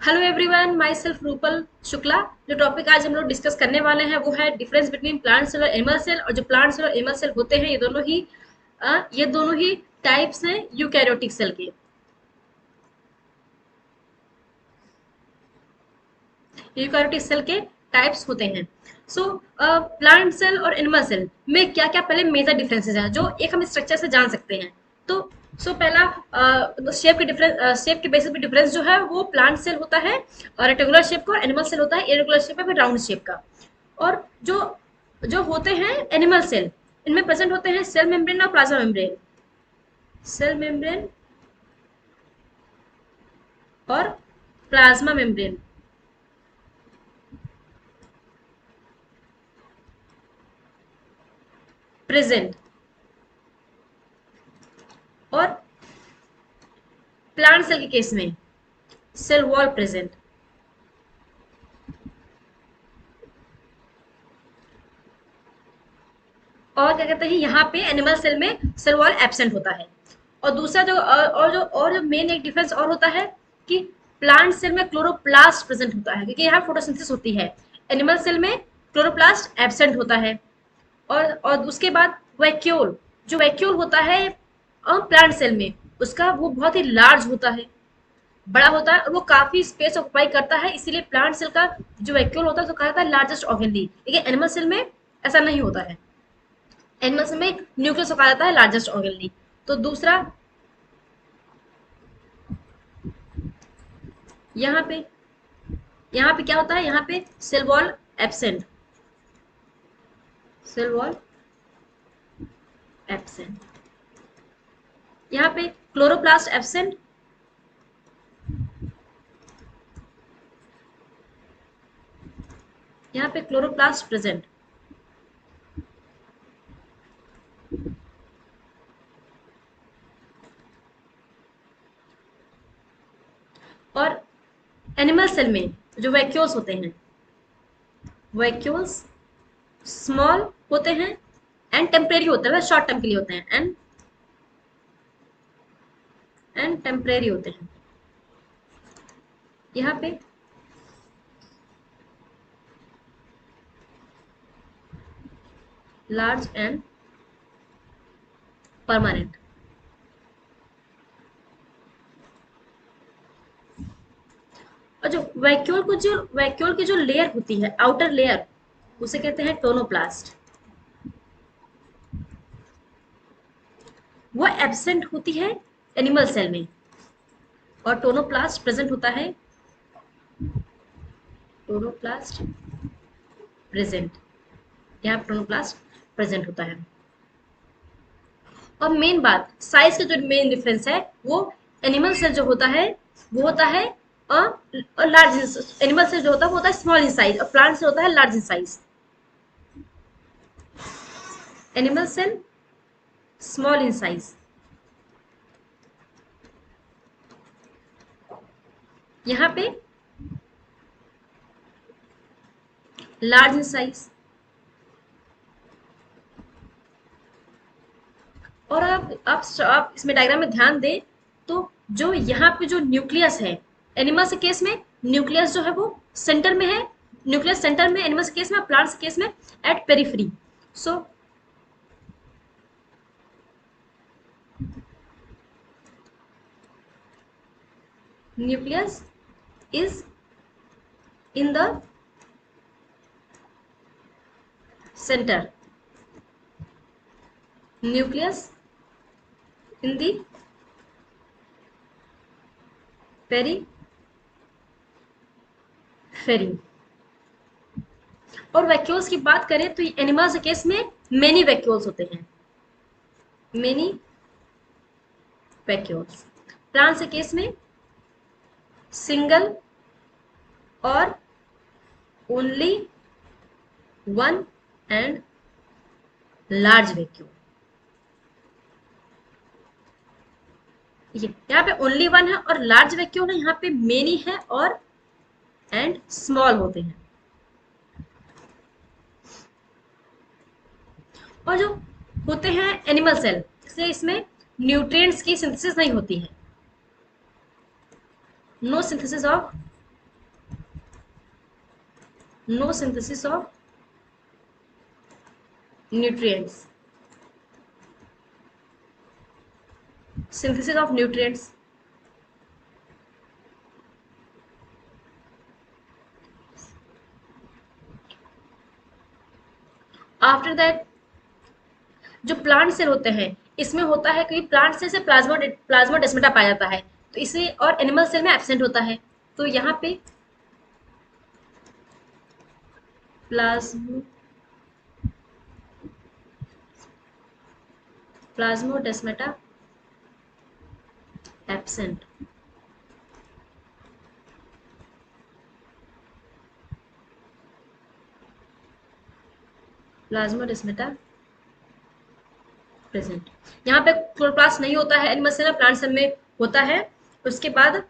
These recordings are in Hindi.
Hello everyone, my self Rupal Shukla. जो टॉपिक आज हम लोग डिस्कस करने वाले हैं वो है डिफरेंस बिटवीन प्लांट सेल और एनिमल सेल। और जो प्लांट सेल और एनिमल सेल होते हैं ये दोनों ही टाइप्स हैं यूकैरियोटिक सेल के। यूकैरियोटिक सेल के टाइप्स होते हैं। सो प्लांट सेल और एनिमल सेल में क्या क्या पहले मेजर डिफरेंसेस हैं जो एक हम स्ट्रक्चर से जान सकते हैं। तो पहला शेप के डिफरेंस, शेप के बेसिस पे डिफरेंस जो है वो प्लांट सेल होता है और रेक्टेंगुलर शेप का, और एनिमल सेल होता है इरेगुलर शेप या फिर राउंड शेप का। और जो जो होते हैं एनिमल सेल, इनमें प्रेजेंट होते हैं सेल मेम्ब्रेन और प्लाज्मा मेम्ब्रेन। सेल मेम्ब्रेन और प्लाज्मा मेम्ब्रेन प्रेजेंट। और प्लांट सेल के केस में सेल वॉल प्रेजेंट। और क्या कहते हैं, यहाँ पे एनिमल सेल में सेल वॉल एब्सेंट होता है। और दूसरा जो मेन एक डिफरेंस और होता है कि प्लांट सेल में क्लोरोप्लास्ट प्रेजेंट होता है क्योंकि यहाँ फोटोसिंथेसिस होती है। एनिमल सेल में क्लोरोप्लास्ट एब्सेंट होता है। और उसके बाद वैक्यूल, जो वैक्यूल होता है प्लांट सेल में, उसका वो बहुत ही लार्ज होता है, बड़ा होता है और वो काफी स्पेस ऑक्युपाई करता है। इसीलिए प्लांट सेल का जो वैक्यूल होता है तो कहा जाता है लार्जेस्ट ऑर्गेनली। लेकिन एनिमल सेल में ऐसा नहीं होता है। एनिमल्स में न्यूक्लियस कहा जाता है लार्जेस्ट ऑर्गेनली। तो दूसरा यहाँ पे यहाँ पे क्या होता है, यहाँ पे cell wall absent. Cell wall absent. यहाँ पे क्लोरोप्लास्ट एब्सेंट। यहाँ पे क्लोरोप्लास्ट प्रेजेंट। और एनिमल सेल में जो वैक्यूल्स होते हैं, वैक्यूल्स स्मॉल होते हैं एंड टेम्परेरी होते हैं, शॉर्ट टर्म के लिए होते हैं, एंड टेम्परेरी होते हैं। यहाँ पे लार्ज एंड परमानेंट। और जो वैक्यूल की जो लेयर होती है, आउटर लेयर, उसे कहते हैं टोनोप्लास्ट। वो एब्सेंट होती है एनिमल सेल में और टोनोप्लास्ट प्रेजेंट होता है। Tonoplast present. यहाँ टोनोप्लास्ट प्रेजेंट होता है। और मेन बात, साइज का जो मेन डिफरेंस है वो एनिमल सेल जो होता है वो होता है लार्ज। एनिमल सेल जो होता है वो होता है स्मॉल इन साइज, और प्लांट सेल होता है large in size. Animal cell small in size, यहाँ पे लार्ज इन साइज। और आप इसमें डायग्राम में ध्यान दें तो जो यहाँ पे जो न्यूक्लियस है, एनिमल्स के केस में न्यूक्लियस जो है वो सेंटर में है। न्यूक्लियस सेंटर में एनिमल्स के केस में, प्लांट्स के केस में at periphery. So nucleus is in the centre, nucleus in the periphery. और वैक्यूल्स की बात करें तो एनिमल्स के केस में मेनी वैक्यूल्स होते हैं, मेनी वैक्यूल्स। प्लांट्स के केस में सिंगल और only one and large vacuole. यहाँ पे ओनली वन है और लार्ज वैक्यूल है, यहाँ पे मेनी है और एंड स्मॉल होते हैं। और जो होते हैं एनिमल सेल, इसलिए इसमें न्यूट्रिएंट्स की सिंथेसिस नहीं होती है, no synthesis of no synthesis of nutrients, synthesis of nutrients, after that जो प्लांट सेल होते हैं इसमें होता है कि प्लांट सेल से प्लाज्मा डेस्माटा पाया जाता है, तो इसे और एनिमल सेल में एब्सेंट होता है। तो यहाँ पे प्लाज्मो प्लाज्मोडेस्माटा एब्सेंट, प्लाज्मोडेस्माटा प्रेजेंट। यहाँ पे क्लोरोप्लास्ट नहीं होता है एनिमल सेल, प्लांट सेल में होता है। उसके बाद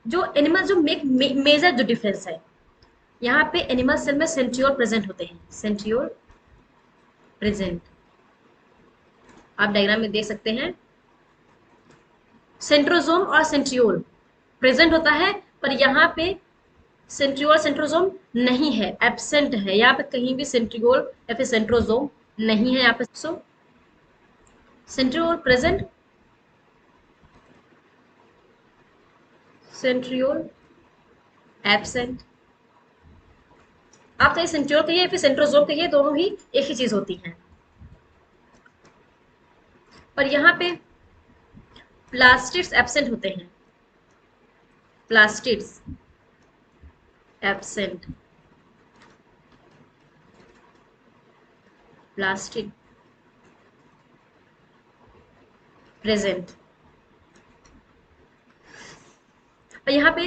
जो एनिमल जो मेजर जो डिफरेंस है, यहाँ पे एनिमल सेल में सेंट्रियोल प्रेजेंट होते हैं, सेंट्रियोल प्रेजेंट, आप डायग्राम में देख सकते हैं। सेंट्रोजोम और सेंट्रियोल प्रेजेंट होता है, पर यहाँ पे सेंट्रियोल सेंट्रोजोम नहीं है, एब्सेंट है। यहाँ पे कहीं भी सेंट्रियोल या फिर सेंट्रोजोम नहीं है यहाँ पे। सो सेंट्रियोल प्रेजेंट, सेंट्रियोल एब्सेंट। आप चाहे सेंट्रियोल कहिए फिर सेंट्रोजोम कहिए, दोनों ही एक ही चीज होती हैं। और यहाँ पे प्लास्टिड्स एब्सेंट होते हैं, प्लास्टिड्स एब्सेंट, प्लास्टिड प्रेजेंट। और यहाँ पे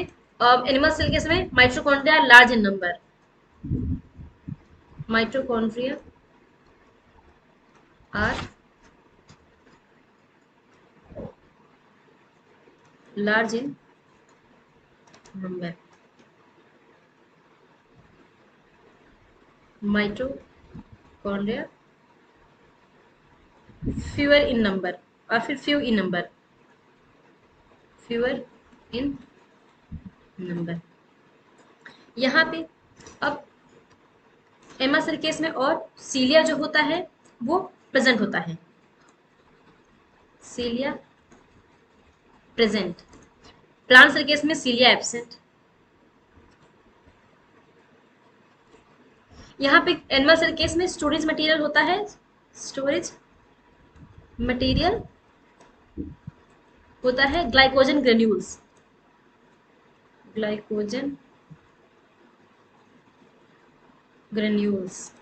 एनिमल सेल केस में mitochondria large in number, mitochondria are large in number, mitochondria fewer in number, और फिर few in number, fewer in number. यहाँ पे अब एमा सेल केस में और सीलिया जो होता है वो प्रेजेंट होता है, सीलिया प्रेजेंट। प्लांट सेल केस में सीलिया एब्सेंट। यहाँ पे एनिमल सेल केस में स्टोरेज मटेरियल होता है, स्टोरेज मटेरियल होता है ग्लाइकोजन ग्रेन्यूल्स, ग्लाइकोजन ग्रेन्यूल्स।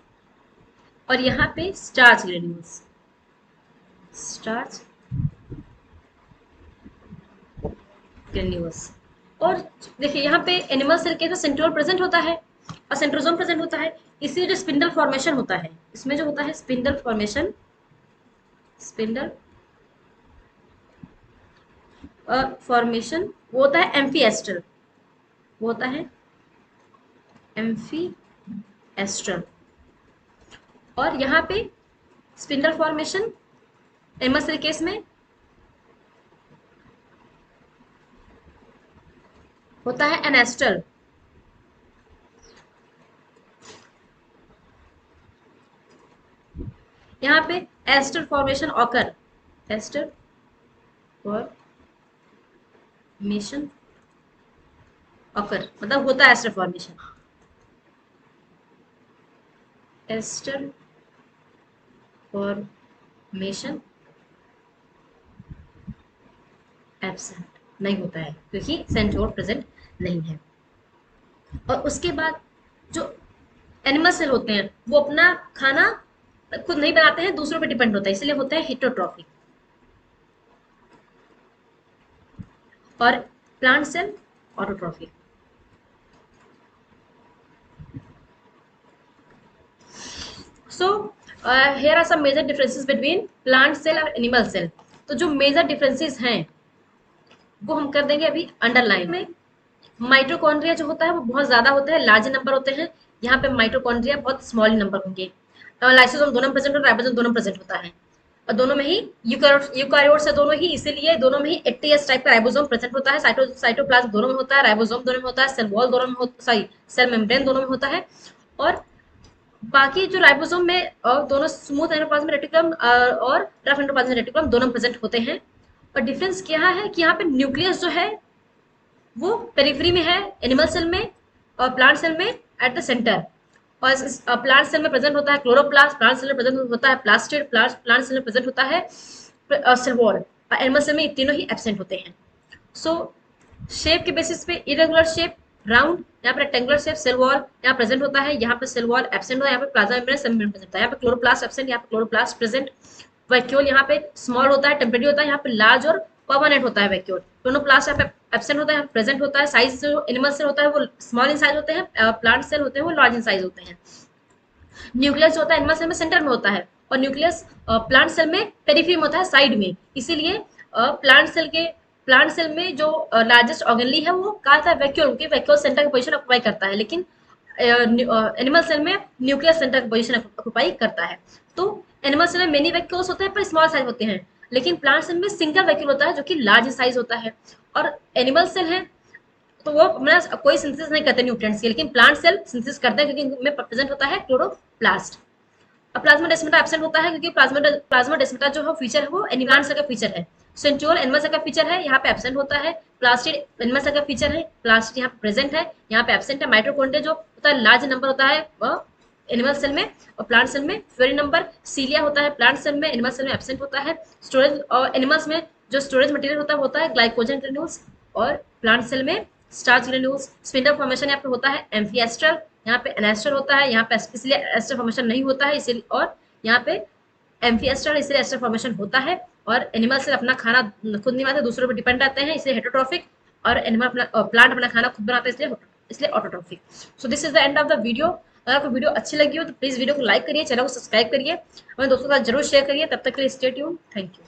और यहाँ पे स्टार्च ग्रेन्यूल्स, स्टार्च ग्रेन्यूल्स। और देखिए यहाँ पे एनिमल सेल के सेंट्रियोल प्रेजेंट होता है और सेंट्रोजोम प्रेजेंट होता है। इसी जो स्पिंडल फॉर्मेशन होता है, इसमें जो होता है स्पिंडल फॉर्मेशन, स्पिंडल फॉर्मेशन वो होता है एम्फी एस्ट्रल, वो होता है एम्फी एस्ट्रल। और यहाँ पे spindle formation animal cell case में होता है एनेस्ट्रल। यहाँ पे aster formation occur, aster formation occur मतलब होता है aster formation, aster formation absent नहीं होता है क्योंकि सेंट्रियोल प्रेजेंट नहीं है। और उसके बाद जो एनिमल सेल होते हैं वो अपना खाना खुद नहीं बनाते हैं, दूसरों पे डिपेंड होता है, इसलिए होता है हिटोट्रॉफी। और plant cell autotrophy. So here are some major differences between plant cell और एनिमल सेल। तो जो मेजर डिफरेंसेस हैं वो हम कर देंगे अभी अंडरलाइन में। माइटोकॉन्ड्रिया जो होता है वो बहुत ज्यादा होता है, लार्ज नंबर होते हैं। यहाँ पे माइटोकॉन्ड्रिया बहुत स्मॉल नंबर होंगे। लाइसोसोम दोनों प्रेजेंट और राइबोसोम दोनों प्रेजेंट होता है, और दोनों में ही यूकारियोट्स है दोनों ही, इसीलिए दोनों में ही 80s टाइप का राइबोसोम प्रेजेंट होता है। साइटोप्लाज्म दोनों में होता है, राइबोसोम दोनों में होता है, सेल वॉल दोनों में होता है, सॉरी सेल मेम्ब्रेन दोनों में होता है। और बाकी जो राइबोसोम में दोनों स्मूथ एंडोप्लाज्मिक रेटिकुलम और रफ एंडोप्लाज्मिक रेटिकुलम दोनों प्रेजेंट होते हैं। और डिफरेंस क्या है कि यहाँ पे न्यूक्लियस जो है वो पेरिफेरी में है एनिमल सेल में, और प्लांट सेल में एट द सेंटर। और प्लांट सेल में प्रेजेंट होता है क्लोरोप्लास्ट, प्लांट सेल में प्रेजेंट होता है प्लास्टिड, प्लांट सेल में प्रेजेंट होता है सेल वॉल, और एनिमल सेल में ये तीनों ही एब्सेंट होते हैं। सो शेप के बेसिस पे इरेगुलर शेप, राउंड, यहाँ पे रेक्टेंगुलर शेप, सेल वॉल यहाँ प्रेजेंट होता है, यहाँ पे सेल वॉल एब्सेंट होता है, यहाँ पे प्लाज्मा मेम्ब्रेन सब प्रेजेंट होता है, यहाँ पे क्लोरोप्लास्ट एब्सेंट, यहाँ पे क्लोरोप्लास्ट प्रेजेंट। वैक्यूल यहाँ पे स्मॉल होता है, टेम्परेरी होता है, यहाँ पे लार्ज और परमानेंट होता है वैक्यूल। क्लोरोप्लास्ट यहाँ पे एब्सेंट होता है, प्रेजेंट होता है। साइज जो एनिमल सेल होता है वो स्मॉल इन साइज होते हैं, प्लांट सेल होते हैं वो लार्ज इन साइज होते हैं। न्यूक्लियस जो होता है एनिमल सेल में सेंटर में होता है, और न्यूक्लियस प्लांट सेल में पेरिफेरी में होता है, साइड में। इसीलिए प्लांट सेल में जो लार्जेस्ट ऑर्गेनली है वो कहा था वैक्यूल, क्योंकि वैक्यूल सेंटर की पोजीशन ऑक्युपाई करता है, लेकिन एनिमल सेल में न्यूक्लियस सेंटर की पोजीशन ऑक्युपाई करता है। तो एनिमल सेल में मेनी वैक्यूल्स होते हैं पर स्मॉल साइज होते हैं, लेकिन प्लांट सेल में सिंगल वैक्यूल होता है जो कि लार्ज साइज होता है। और एनिमल सेल है तो वो अपना कोई सिंथेसिस नहीं करते न्यूट्रिएंट्स की, लेकिन प्लांट सेल सिंथेसिस करते हैं क्योंकि इनमें प्रेजेंट होता है क्लोरोप्लास्ट। अब प्लाज्माडेस्माटा एब्सेंट होता है क्योंकि प्लाज्माडेस्माटा जो फीचर है वो एनिमल सेल का फीचर है। सेंट्रियोल एनिमल सेल का फीचर है, यहाँ पे एब्सेंट होता है। प्लास्टिड एनिमल सेल का फीचर है, प्लास्टिड यहाँ पे प्रेजेंट है, यहाँ पे एब्सेंट है। माइटोकॉन्ड्रिया जो होता है लार्ज नंबर होता है एनिमल सेल में, और प्लांट सेल में फेरी नंबर। सीलिया होता है प्लांट सेल में, एनिमल सेल में एब्सेंट होता है। स्टोरेज और एनिमल्स में जो स्टोरेज मटेरियल होता है ग्लाइकोजन ग्रेन्यूल्स, और प्लांट सेल में स्टार्च ग्रेन्यूल्स। स्पिंडल फॉर्मेशन यहाँ पे होता है एम्फीएस्ट्रल, यहाँ पे एनेस्टर होता है, यहाँ पे इसलिए एस्टर फॉर्मेशन नहीं होता है इसीलिए, और यहाँ पे एम्फीएस्टर इसलिए एस्टर फॉर्मेशन होता है। और एनिमल से अपना खाना खुद नहीं बनाते, दूसरों पर डिपेंड रहते हैं, इसलिए हेटरोट्रॉफिक। और एनिमल अपना प्लांट अपना खाना खुद बनाते हैं, इसलिए autotrophic. So this is the end of the video. अगर आपको वीडियो अच्छी लगी हो तो प्लीज वीडियो को लाइक करिए, चैनल को सब्सक्राइब करिए, अपने दोस्तों के साथ जरूर शेयर करिए। तब तक के लिए स्टे ट्यून्ड, थैंक यू।